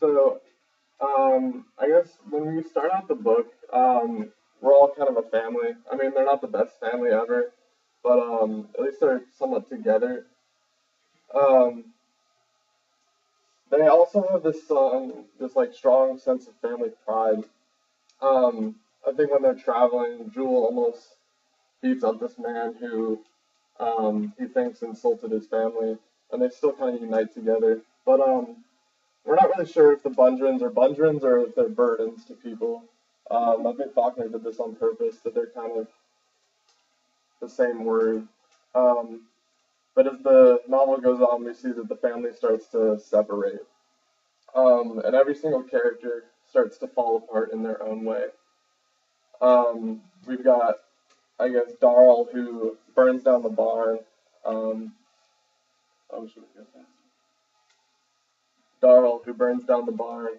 So, I guess when we start out the book, we're all kind of a family. I mean, they're not the best family ever, but at least they're somewhat together. Um, they also have this like strong sense of family pride. I think when they're traveling, Jewel almost beats up this man who he thinks insulted his family, and they still kind of unite together. But we're not really sure if the Bundrins or if they're burdens to people. I think Faulkner did this on purpose, that they're kind of the same word. Um, but as the novel goes on, we see that the family starts to separate, and every single character starts to fall apart in their own way. We've got, I guess, Darl who burns down the barn. Um, oh, should we go fast? Darl who burns down the barn,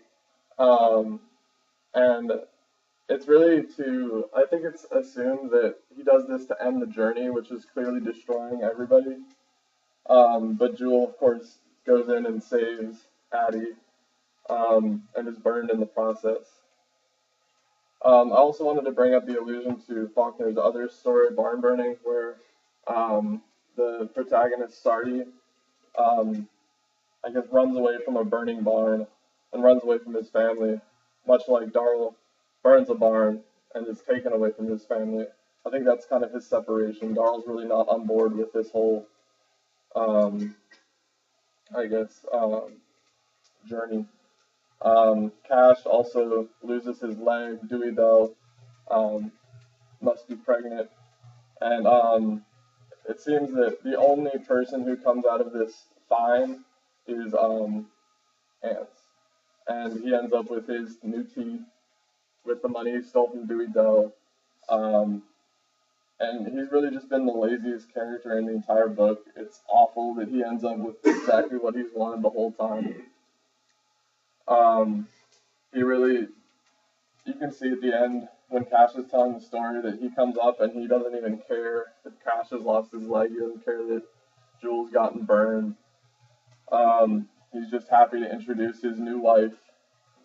um, and it's really to, I think it's assumed that he does this to end the journey, which is clearly destroying everybody. But Jewel, of course, goes in and saves Addie, and is burned in the process. I also wanted to bring up the allusion to Faulkner's other story, Barn Burning, where the protagonist, Sardi, um, I guess, runs away from a burning barn and runs away from his family, much like Darl burns a barn and is taken away from his family. I think that's kind of his separation. Darl's really not on board with this whole, um, I guess, journey. Cash also loses his leg. Dewey, though, um, must be pregnant. And it seems that the only person who comes out of this fine is Ants. And he ends up with his new teeth, with the money he stole from Dewey Doe. Um, and he's really just been the laziest character in the entire book. It's awful that he ends up with exactly what he's wanted the whole time. Um, he really, you can see at the end when Cash is telling the story that he comes up and he doesn't even care that Cash has lost his leg. He doesn't care that Jules gotten burned. He's just happy to introduce his new wife,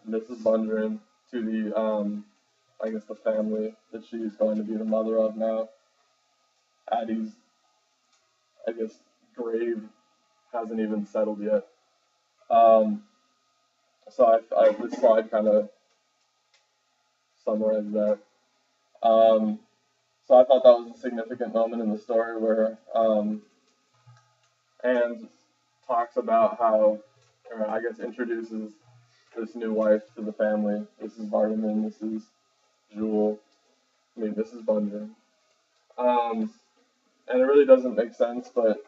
Mrs. Bundren, to the, I guess, the family that she's going to be the mother of now. Addie's, I guess, grave hasn't even settled yet. Um, so this slide kind of summarizes that. So I thought that was a significant moment in the story where Anne talks about how, or I guess introduces this new wife to the family. This is Vardaman, this is Jewel, this is Bunyan. And it really doesn't make sense, but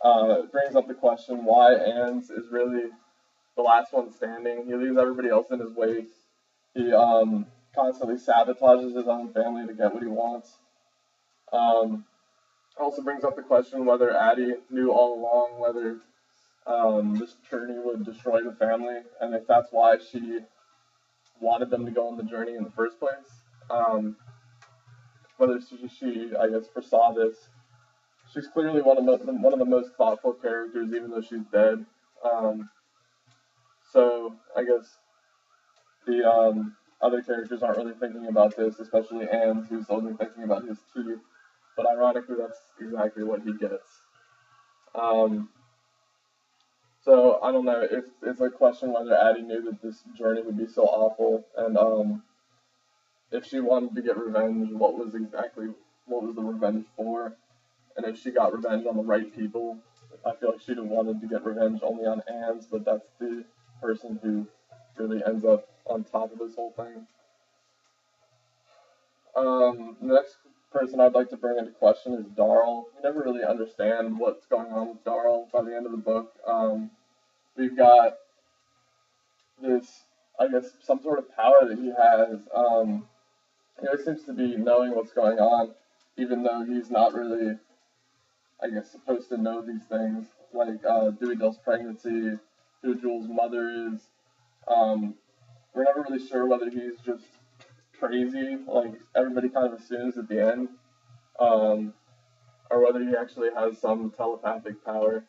it brings up the question why Anne's is really the last one standing. He leaves everybody else in his wake. He constantly sabotages his own family to get what he wants. Also brings up the question whether Addie knew all along whether this journey would destroy the family, and if that's why she wanted them to go on the journey in the first place. Whether she, I guess, foresaw this. She's clearly one of the most thoughtful characters, even though she's dead. So I guess the other characters aren't really thinking about this, especially Anne, who's only thinking about his teeth. But ironically, that's exactly what he gets. So I don't know. It's a question whether Addie knew that this journey would be so awful, and if she wanted to get revenge, what was the revenge for, and if she got revenge on the right people. I feel like she'd have wanted to get revenge only on Anne's, but that's the person who really ends up on top of this whole thing. The next person I'd like to bring into question is Darl. You never really understand what's going on with Darl by the end of the book. We've got this, I guess, some sort of power that he has. He always seems to be knowing what's going on, even though he's not really, I guess, supposed to know these things, like Dewey Dill's pregnancy, who Jules' mother is. We're never really sure whether he's just crazy, like everybody kind of assumes at the end, or whether he actually has some telepathic power.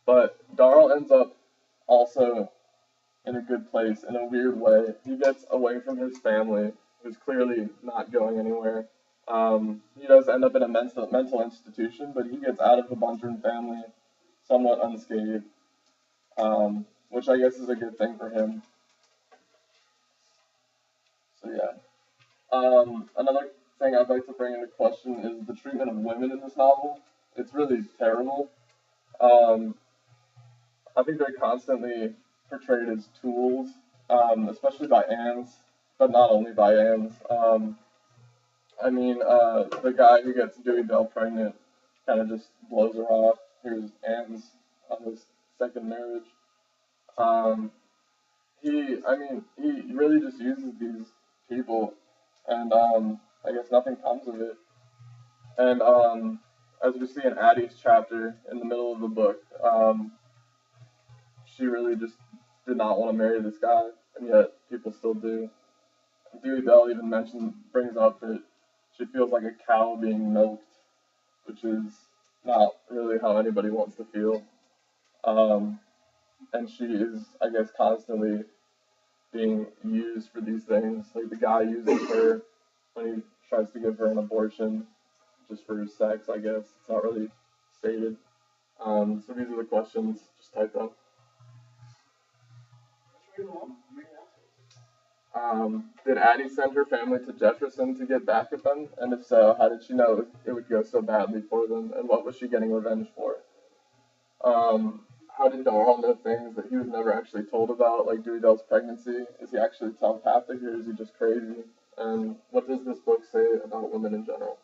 But Darl ends up also in a good place in a weird way. He gets away from his family, who's clearly not going anywhere. He does end up in a mental institution, but he gets out of the Bungerin family somewhat unscathed, which I guess is a good thing for him. So yeah. Another thing I'd like to bring into question is the treatment of women in this novel. It's really terrible. Um, I think they're constantly portrayed as tools, especially by Anne's, but not only by Anne's. The guy who gets Dewey Bell pregnant kind of just blows her off. Here's Anne's on his second marriage. Um, he really just uses these people, and I guess nothing comes of it. And as we see in Addie's chapter in the middle of the book, she really just did not want to marry this guy, and yet people still do. Dewey Bell even brings up that she feels like a cow being milked, which is not really how anybody wants to feel. And she is, I guess, constantly being used for these things. Like the guy uses her when he tries to give her an abortion just for sex, I guess. It's not really stated. So these are the questions. Just type them. Did Addie send her family to Jefferson to get back at them? And if so, how did she know it would go so badly for them? And what was she getting revenge for? How did Darrell know things that he was never actually told about, like Dewey Bell's pregnancy? Is he actually telepathic or is he just crazy? And what does this book say about women in general?